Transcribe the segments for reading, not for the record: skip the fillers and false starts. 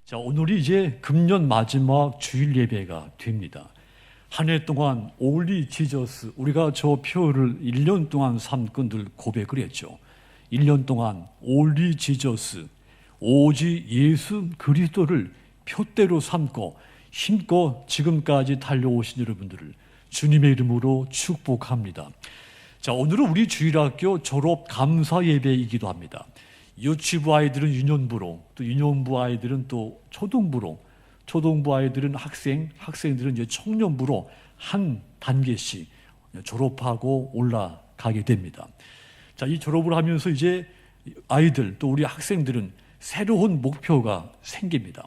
자, 오늘이 이제 금년 마지막 주일 예배가 됩니다. 한 해 동안 올리 지저스, 우리가 저 표를 1년 동안 삼고 늘 고백을 했죠. 1년 동안 올리 지저스, 오직 예수 그리스도를 표대로 삼고 힘껏 지금까지 달려오신 여러분들을 주님의 이름으로 축복합니다. 자, 오늘은 우리 주일학교 졸업 감사 예배이기도 합니다. 유치부 아이들은 유년부로, 또 유년부 아이들은 또 초등부로, 초등부 아이들은 학생들은 이제 청년부로 한 단계씩 졸업하고 올라가게 됩니다. 자, 이 졸업을 하면서 이제 아이들 또 우리 학생들은 새로운 목표가 생깁니다.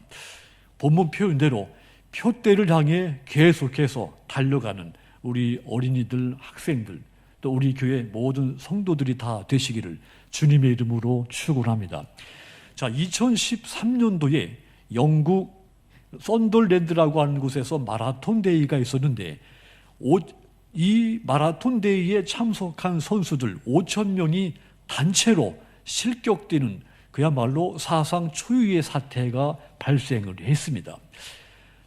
본문 표현대로 표대를 향해 계속해서 달려가는 우리 어린이들, 학생들, 또 우리 교회 모든 성도들이 다 되시기를 주님의 이름으로 축원합니다. 자, 2013년도에 영국 썬덜랜드라고 하는 곳에서 마라톤 대회가 있었는데 이 마라톤 대회에 참석한 선수들 5,000명이 단체로 실격되는 그야말로 사상 초유의 사태가 발생을 했습니다.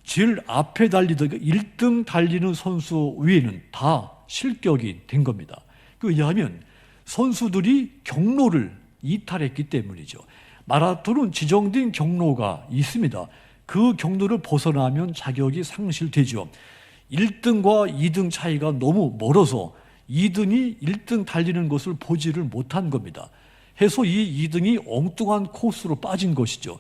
제일 앞에 달리던 1등 달리는 선수 외에는 다 실격이 된 겁니다. 왜냐하면 선수들이 경로를 이탈했기 때문이죠. 마라톤은 지정된 경로가 있습니다. 그 경로를 벗어나면 자격이 상실되죠. 1등과 2등 차이가 너무 멀어서 2등이 1등 달리는 것을 보지를 못한 겁니다. 해서 이 2등이 엉뚱한 코스로 빠진 것이죠.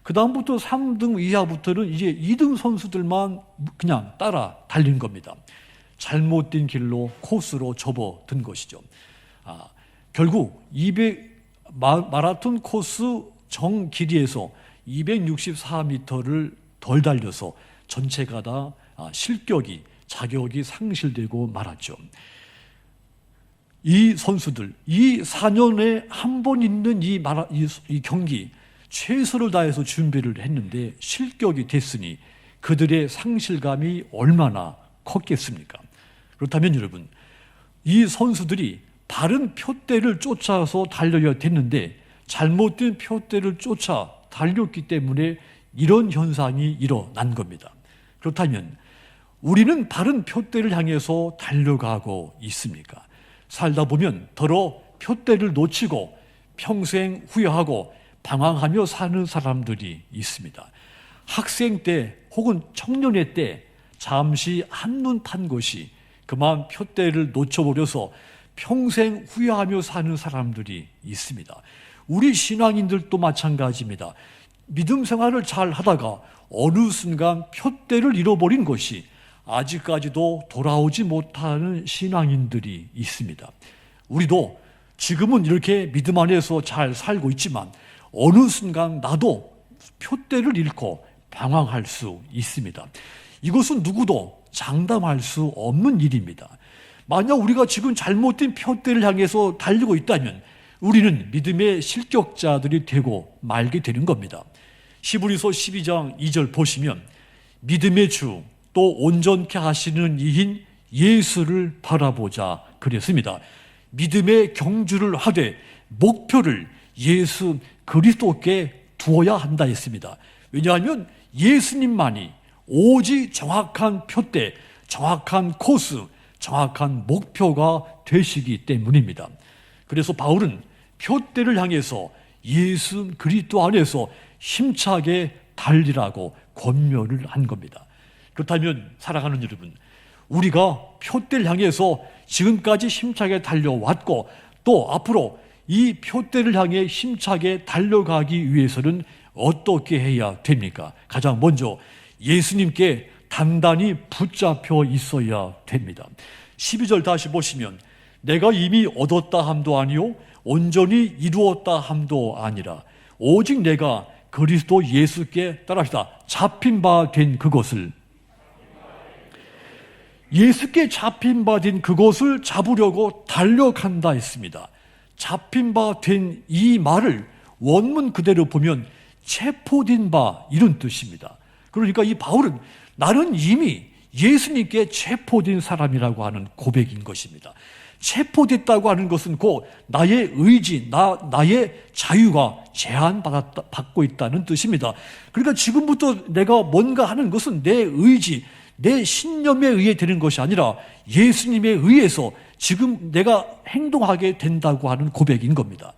그 다음부터 3등 이하부터는 이제 2등 선수들만 그냥 따라 달린 겁니다. 잘못된 길로 코스로 접어든 것이죠. 결국 마라톤 코스 정 길이에서 264m를 덜 달려서 전체가 다 자격이 상실되고 말았죠. 이 선수들, 이 4년에 한 번 있는 이 경기 최선을 다해서 준비를 했는데 실격이 됐으니 그들의 상실감이 얼마나 컸겠습니까? 그렇다면 여러분, 이 선수들이 바른 표대를 쫓아서 달려야 됐는데 잘못된 표대를 쫓아 달렸기 때문에 이런 현상이 일어난 겁니다. 그렇다면 우리는 바른 표대를 향해서 달려가고 있습니까? 살다 보면 더러 표대를 놓치고 평생 후회하고 방황하며 사는 사람들이 있습니다. 학생 때 혹은 청년의 때 잠시 한눈 판 것이 그만 표대를 놓쳐버려서 평생 후회하며 사는 사람들이 있습니다. 우리 신앙인들도 마찬가지입니다. 믿음 생활을 잘 하다가 어느 순간 표대를 잃어버린 것이 아직까지도 돌아오지 못하는 신앙인들이 있습니다. 우리도 지금은 이렇게 믿음 안에서 잘 살고 있지만 어느 순간 나도 표대를 잃고 방황할 수 있습니다. 이것은 누구도 장담할 수 없는 일입니다. 만약 우리가 지금 잘못된 표대를 향해서 달리고 있다면 우리는 믿음의 실격자들이 되고 말게 되는 겁니다. 히브리서 12장 2절 보시면 믿음의 주 또 온전케 하시는 이인 예수를 바라보자 그랬습니다. 믿음의 경주를 하되 목표를 예수 그리스도께 두어야 한다 했습니다. 왜냐하면 예수님만이 오직 정확한 표대, 정확한 코스, 정확한 목표가 되시기 때문입니다. 그래서 바울은 표대를 향해서 예수 그리스도 안에서 힘차게 달리라고 권면을 한 겁니다. 그렇다면 사랑하는 여러분, 우리가 표대를 향해서 지금까지 힘차게 달려왔고 또 앞으로 이 표대를 향해 힘차게 달려가기 위해서는 어떻게 해야 됩니까? 가장 먼저 예수님께 단단히 붙잡혀 있어야 됩니다. 12절 다시 보시면 내가 이미 얻었다 함도 아니요 온전히 이루었다 함도 아니라 오직 내가 그리스도 예수께 따라합시다. 잡힌 바 된 그것을 예수께 잡힌 바 된 그것을 잡으려고 달려간다 했습니다. 잡힌 바 된 이 말을 원문 그대로 보면 체포된 바 이런 뜻입니다. 그러니까 이 바울은 나는 이미 예수님께 체포된 사람이라고 하는 고백인 것입니다. 체포됐다고 하는 것은 곧 나의 의지, 나의 자유가 제한받고 있다는 뜻입니다. 그러니까 지금부터 내가 뭔가 하는 것은 내 의지, 내 신념에 의해 되는 것이 아니라 예수님에 의해서 지금 내가 행동하게 된다고 하는 고백인 겁니다.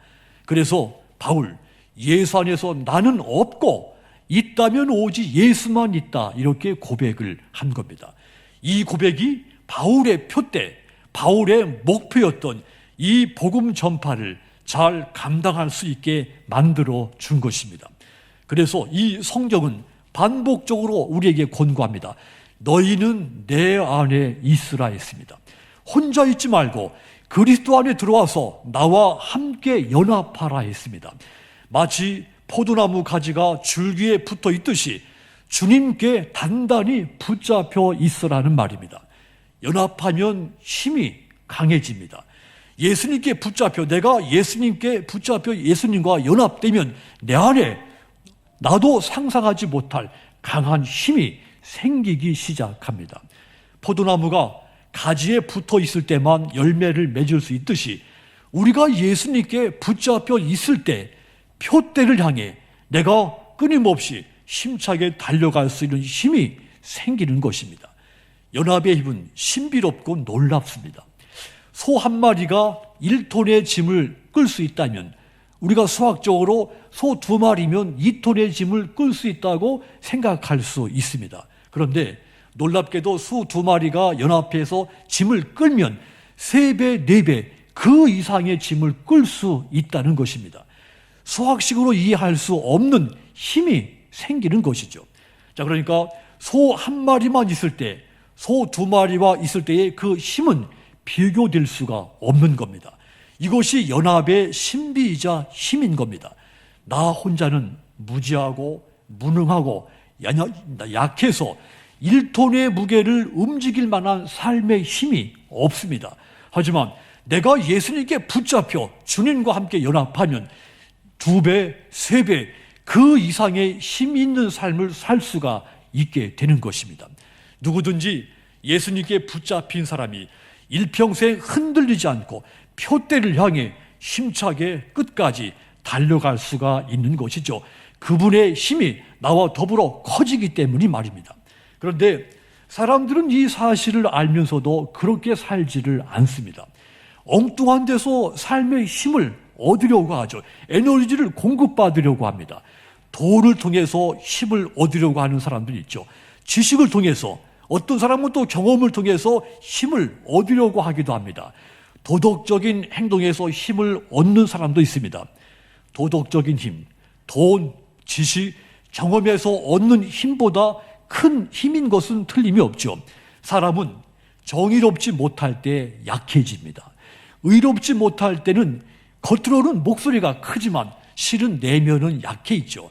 그래서 바울, 예수 안에서 나는 없고 있다면 오직 예수만 있다, 이렇게 고백을 한 겁니다. 이 고백이 바울의 표대, 바울의 목표였던 이 복음 전파를 잘 감당할 수 있게 만들어 준 것입니다. 그래서 이 성경은 반복적으로 우리에게 권고합니다. 너희는 내 안에 있으라 했습니다. 혼자 있지 말고 그리스도 안에 들어와서 나와 함께 연합하라 했습니다. 마치 포도나무 가지가 줄기에 붙어 있듯이 주님께 단단히 붙잡혀 있으라는 말입니다. 연합하면 힘이 강해집니다. 예수님께 붙잡혀, 내가 예수님께 붙잡혀 예수님과 연합되면 내 안에 나도 상상하지 못할 강한 힘이 생기기 시작합니다. 포도나무가 가지에 붙어 있을 때만 열매를 맺을 수 있듯이 우리가 예수님께 붙잡혀 있을 때 표대를 향해 내가 끊임없이 힘차게 달려갈 수 있는 힘이 생기는 것입니다. 연합의 힘은 신비롭고 놀랍습니다. 소 한 마리가 1톤의 짐을 끌 수 있다면 우리가 수학적으로 소 2마리면 2톤의 짐을 끌 수 있다고 생각할 수 있습니다. 그런데 놀랍게도 소 2마리가 연합해서 짐을 끌면 3배, 4배 그 이상의 짐을 끌 수 있다는 것입니다. 수학식으로 이해할 수 없는 힘이 생기는 것이죠. 자, 그러니까 소 한 마리만 있을 때, 소 2마리와 있을 때의 그 힘은 비교될 수가 없는 겁니다. 이것이 연합의 신비이자 힘인 겁니다. 나 혼자는 무지하고 무능하고 약해서 1톤의 무게를 움직일 만한 삶의 힘이 없습니다. 하지만 내가 예수님께 붙잡혀 주님과 함께 연합하면 2배, 3배 그 이상의 힘 있는 삶을 살 수가 있게 되는 것입니다. 누구든지 예수님께 붙잡힌 사람이 일평생 흔들리지 않고 표대를 향해 힘차게 끝까지 달려갈 수가 있는 것이죠. 그분의 힘이 나와 더불어 커지기 때문이 말입니다. 그런데 사람들은 이 사실을 알면서도 그렇게 살지를 않습니다. 엉뚱한 데서 삶의 힘을 얻으려고 하죠. 에너지를 공급받으려고 합니다. 돈을 통해서 힘을 얻으려고 하는 사람들이 있죠. 지식을 통해서, 어떤 사람은 또 경험을 통해서 힘을 얻으려고 하기도 합니다. 도덕적인 행동에서 힘을 얻는 사람도 있습니다. 도덕적인 힘, 돈, 지식, 경험에서 얻는 힘보다 큰 힘인 것은 틀림이 없죠. 사람은 정의롭지 못할 때 약해집니다. 의롭지 못할 때는 겉으로는 목소리가 크지만 실은 내면은 약해 있죠.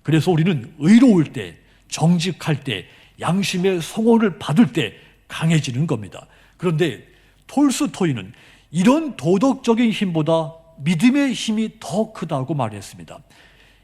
그래서 우리는 의로울 때, 정직할 때, 양심의 성원을 받을 때 강해지는 겁니다. 그런데 톨스토이는 이런 도덕적인 힘보다 믿음의 힘이 더 크다고 말했습니다.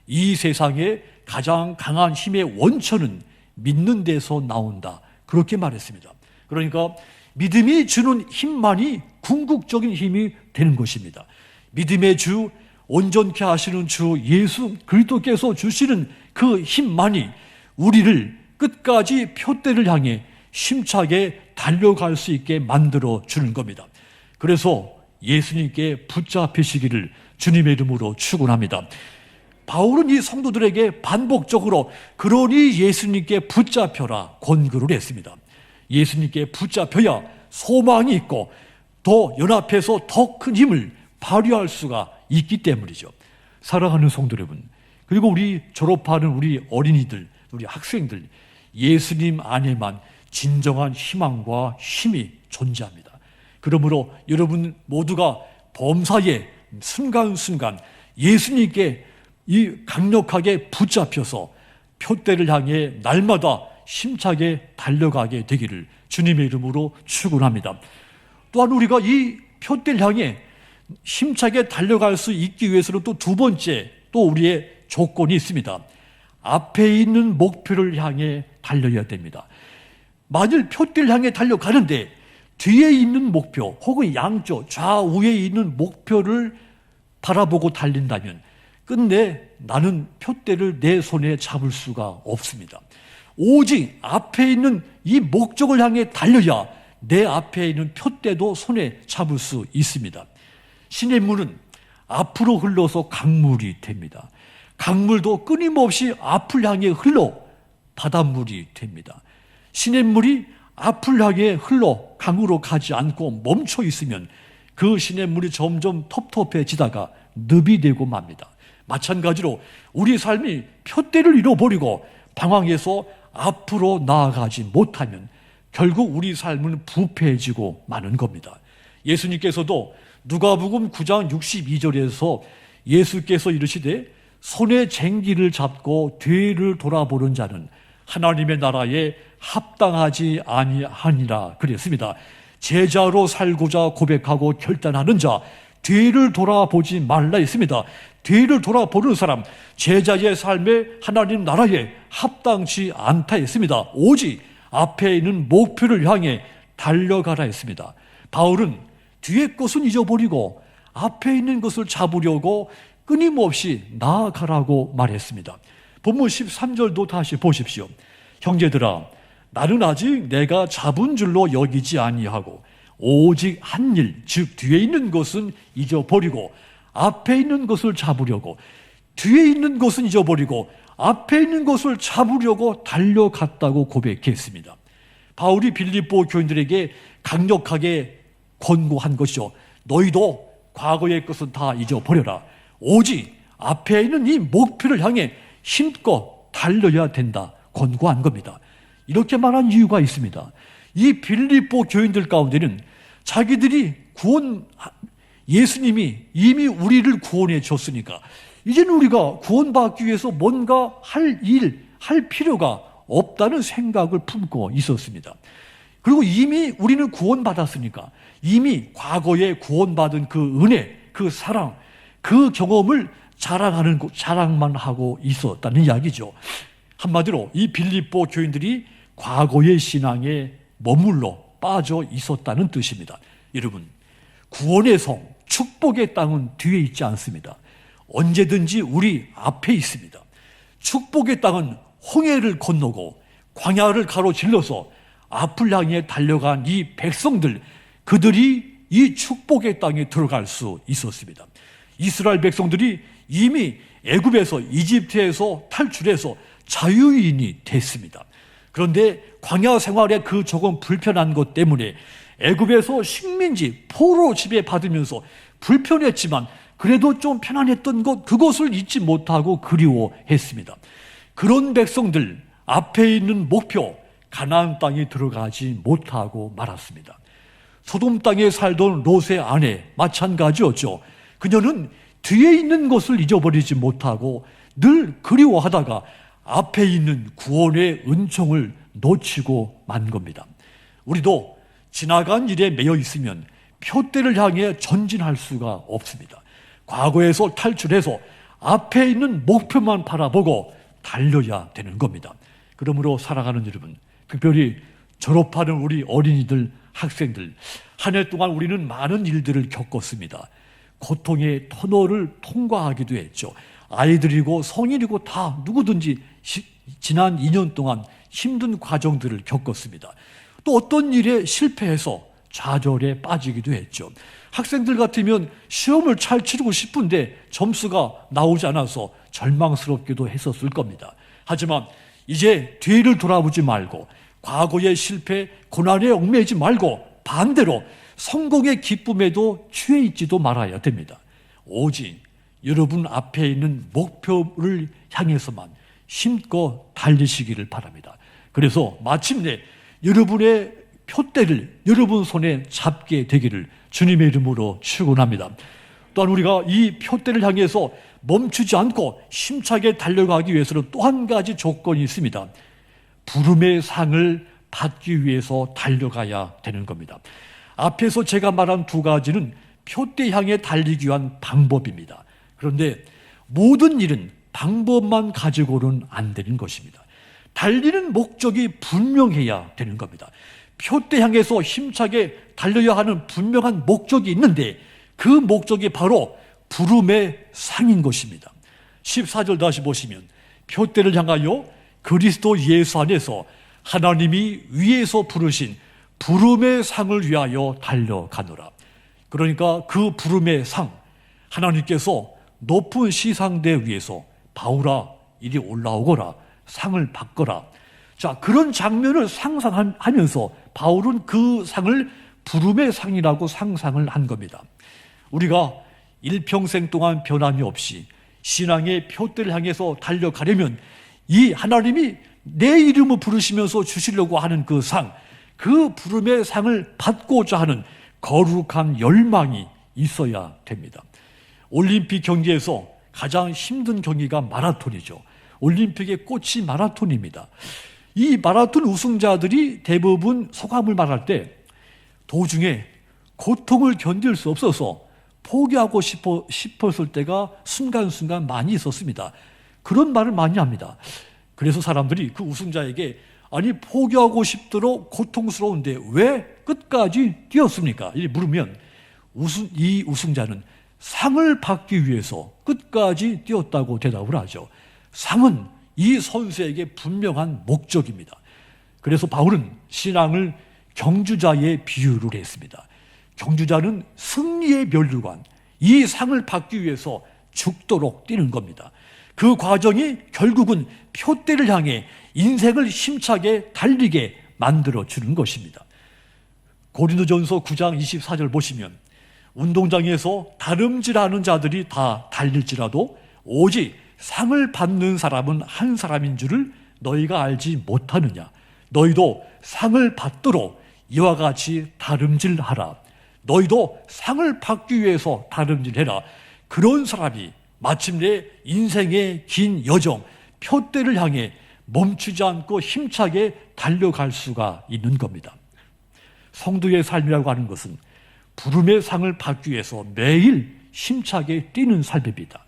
이 세상에 가장 강한 힘의 원천은 믿는 데서 나온다, 그렇게 말했습니다. 그러니까 믿음이 주는 힘만이 궁극적인 힘이 되는 것입니다. 믿음의 주, 온전케 하시는 주 예수 그리스도께서 주시는 그 힘만이 우리를 끝까지 표대를 향해 힘차게 달려갈 수 있게 만들어 주는 겁니다. 그래서 예수님께 붙잡히시기를 주님의 이름으로 축원합니다. 바울은 이 성도들에게 반복적으로 그러니 예수님께 붙잡혀라 권고를 했습니다. 예수님께 붙잡혀야 소망이 있고 더 연합해서 더 큰 힘을 발휘할 수가 있기 때문이죠. 사랑하는 성도 여러분, 그리고 우리 졸업하는 우리 어린이들, 우리 학생들, 예수님 안에만 진정한 희망과 힘이 존재합니다. 그러므로 여러분 모두가 범사에 순간순간 예수님께 이 강력하게 붙잡혀서 표대를 향해 날마다 힘차게 달려가게 되기를 주님의 이름으로 축원합니다. 또한 우리가 이 표대를 향해 힘차게 달려갈 수 있기 위해서는 또 두 번째 또 우리의 조건이 있습니다. 앞에 있는 목표를 향해 달려야 됩니다. 만일 표대를 향해 달려가는데 뒤에 있는 목표 혹은 양쪽 좌우에 있는 목표를 바라보고 달린다면 끝내 나는 표대를 내 손에 잡을 수가 없습니다. 오직 앞에 있는 이 목적을 향해 달려야 내 앞에 있는 표대도 손에 잡을 수 있습니다. 시냇물은 앞으로 흘러서 강물이 됩니다. 강물도 끊임없이 앞을 향해 흘러 바닷물이 됩니다. 시냇물이 앞을 향해 흘러 강으로 가지 않고 멈춰 있으면 그 시냇물이 점점 텁텁해지다가 늪이 되고 맙니다. 마찬가지로 우리 삶이 표대를 잃어버리고 방황해서 앞으로 나아가지 못하면 결국 우리 삶은 부패해지고 마는 겁니다. 예수님께서도 누가복음 9장 62절에서 예수께서 이르시되 손에 쟁기를 잡고 뒤를 돌아보는 자는 하나님의 나라에 합당하지 아니하니라 그랬습니다. 제자로 살고자 고백하고 결단하는 자, 뒤를 돌아보지 말라 했습니다. 뒤를 돌아보는 사람, 제자의 삶에 하나님 나라에 합당치 않다 했습니다. 오직 앞에 있는 목표를 향해 달려가라 했습니다. 바울은 뒤의 것은 잊어버리고 앞에 있는 것을 잡으려고 끊임없이 나아가라고 말했습니다. 본문 13절도 다시 보십시오. 형제들아, 나는 아직 내가 잡은 줄로 여기지 아니하고 오직 한 일, 즉 뒤에 있는 것은 잊어버리고 앞에 있는 것을 잡으려고, 뒤에 있는 것은 잊어버리고 앞에 있는 것을 잡으려고 달려갔다고 고백했습니다. 바울이 빌립보 교인들에게 강력하게 권고한 것이죠. 너희도 과거의 것은 다 잊어버려라. 오직 앞에 있는 이 목표를 향해 힘껏 달려야 된다 권고한 겁니다. 이렇게 말한 이유가 있습니다. 이 빌립보 교인들 가운데는 자기들이 예수님이 이미 우리를 구원해 줬으니까 이제는 우리가 구원받기 위해서 뭔가 할 필요가 없다는 생각을 품고 있었습니다. 그리고 이미 우리는 구원받았으니까 이미 과거에 구원받은 그 은혜, 그 사랑, 그 경험을 자랑만 하고 있었다는 이야기죠. 한마디로 이 빌립보 교인들이 과거의 신앙에 머물러 빠져 있었다는 뜻입니다. 여러분, 구원의 성, 축복의 땅은 뒤에 있지 않습니다. 언제든지 우리 앞에 있습니다. 축복의 땅은 홍해를 건너고 광야를 가로질러서 앞을 향해 달려간 이 백성들, 그들이 이 축복의 땅에 들어갈 수 있었습니다. 이스라엘 백성들이 이미 애굽에서, 이집트에서 탈출해서 자유인이 됐습니다. 그런데 광야 생활에 그 조금 불편한 것 때문에 애굽에서 식민지, 포로 지배받으면서 불편했지만 그래도 좀 편안했던 것, 그것을 잊지 못하고 그리워했습니다. 그런 백성들 앞에 있는 목표, 가나안 땅에 들어가지 못하고 말았습니다. 소돔 땅에 살던 롯의 아내 마찬가지였죠. 그녀는 뒤에 있는 것을 잊어버리지 못하고 늘 그리워하다가 앞에 있는 구원의 은총을 놓치고 만 겁니다. 우리도 지나간 일에 매여 있으면 표대를 향해 전진할 수가 없습니다. 과거에서 탈출해서 앞에 있는 목표만 바라보고 달려야 되는 겁니다. 그러므로 살아가는 여러분, 특별히 졸업하는 우리 어린이들, 학생들, 한 해 동안 우리는 많은 일들을 겪었습니다. 고통의 터널을 통과하기도 했죠. 아이들이고 성인이고 다 누구든지 지난 2년 동안 힘든 과정들을 겪었습니다. 또 어떤 일에 실패해서 좌절에 빠지기도 했죠. 학생들 같으면 시험을 잘 치르고 싶은데 점수가 나오지 않아서 절망스럽기도 했었을 겁니다. 하지만 이제 뒤를 돌아보지 말고 과거의 실패, 고난에 얽매이지 말고 반대로 성공의 기쁨에도 취해 있지도 말아야 됩니다. 오직 여러분 앞에 있는 목표를 향해서만 힘껏 달리시기를 바랍니다. 그래서 마침내 여러분의 표대를 여러분 손에 잡게 되기를 주님의 이름으로 축원합니다. 또한 우리가 이 표대를 향해서 멈추지 않고 힘차게 달려가기 위해서는 또 한 가지 조건이 있습니다. 부름의 상을 받기 위해서 달려가야 되는 겁니다. 앞에서 제가 말한 두 가지는 표대 향해 달리기 위한 방법입니다. 그런데 모든 일은 방법만 가지고는 안 되는 것입니다. 달리는 목적이 분명해야 되는 겁니다. 표대 향해서 힘차게 달려야 하는 분명한 목적이 있는데 그 목적이 바로 부름의 상인 것입니다. 14절 다시 보시면 표대를 향하여 그리스도 예수 안에서 하나님이 위에서 부르신 부름의 상을 위하여 달려가노라. 그러니까 그 부름의 상, 하나님께서 높은 시상대 위에서 바울아 이리 올라오거라, 상을 받거라. 자, 그런 장면을 상상하면서 바울은 그 상을 부름의 상이라고 상상을 한 겁니다. 우리가 일평생 동안 변함이 없이 신앙의 표대를 향해서 달려가려면 이 하나님이 내 이름을 부르시면서 주시려고 하는 그 상, 그 부름의 상을 받고자 하는 거룩한 열망이 있어야 됩니다. 올림픽 경기에서 가장 힘든 경기가 마라톤이죠. 올림픽의 꽃이 마라톤입니다. 이 마라톤 우승자들이 대부분 소감을 말할 때 도중에 고통을 견딜 수 없어서 포기하고 싶었을 때가 순간순간 많이 있었습니다. 그런 말을 많이 합니다. 그래서 사람들이 그 우승자에게 아니 포기하고 싶도록 고통스러운데 왜 끝까지 뛰었습니까? 이렇게 물으면 이 우승자는 상을 받기 위해서 끝까지 뛰었다고 대답을 하죠. 상은 이 선수에게 분명한 목적입니다. 그래서 바울은 신앙을 경주자의 비유를 했습니다. 경주자는 승리의 면류관, 이 상을 받기 위해서 죽도록 뛰는 겁니다. 그 과정이 결국은 표대를 향해 인생을 힘차게 달리게 만들어주는 것입니다. 고린도전서 9장 24절 보시면 운동장에서 다름질하는 자들이 다 달릴지라도 오직 상을 받는 사람은 한 사람인 줄을 너희가 알지 못하느냐. 너희도 상을 받도록 이와 같이 다름질하라. 너희도 상을 받기 위해서 다름질해라. 그런 사람이 마침내 인생의 긴 여정, 표대를 향해 멈추지 않고 힘차게 달려갈 수가 있는 겁니다. 성도의 삶이라고 하는 것은 부름의 상을 받기 위해서 매일 힘차게 뛰는 삶입니다.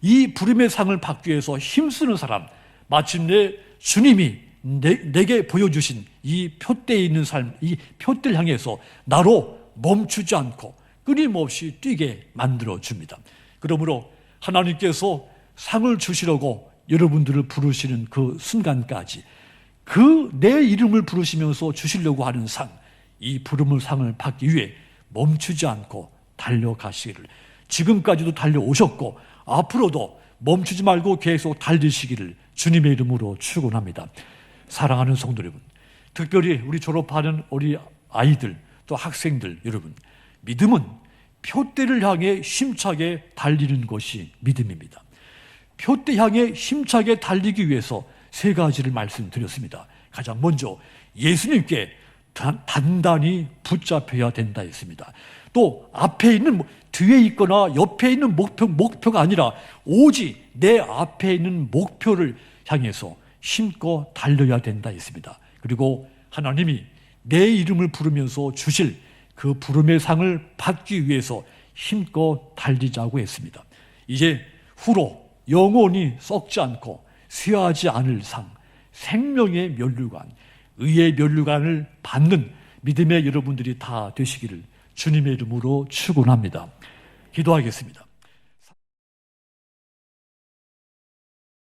이 부름의 상을 받기 위해서 힘쓰는 사람, 마침내 주님이 내게 보여주신 이 표대에 있는 삶, 이 표대를 향해서 나로 멈추지 않고 끊임없이 뛰게 만들어줍니다. 그러므로 하나님께서 상을 주시려고 여러분들을 부르시는 그 순간까지 그 내 이름을 부르시면서 주시려고 하는 상, 이 부름의 상을 받기 위해 멈추지 않고 달려가시기를, 지금까지도 달려오셨고 앞으로도 멈추지 말고 계속 달리시기를 주님의 이름으로 축원합니다. 사랑하는 성도 여러분, 특별히 우리 졸업하는 우리 아이들 또 학생들 여러분, 믿음은 표대를 향해 힘차게 달리는 것이 믿음입니다. 표대 향해 힘차게 달리기 위해서 세 가지를 말씀드렸습니다. 가장 먼저 예수님께 단단히 붙잡혀야 된다 했습니다. 또 앞에 있는, 뒤에 있거나 옆에 있는 목표가 아니라 오직 내 앞에 있는 목표를 향해서 힘껏 달려야 된다 했습니다. 그리고 하나님이 내 이름을 부르면서 주실 그 부름의 상을 받기 위해서 힘껏 달리자고 했습니다. 이제 후로 영원히 썩지 않고 쇠하지 않을 상, 생명의 면류관, 의의 면류관을 받는 믿음의 여러분들이 다 되시기를 주님의 이름으로 축원합니다. 기도하겠습니다.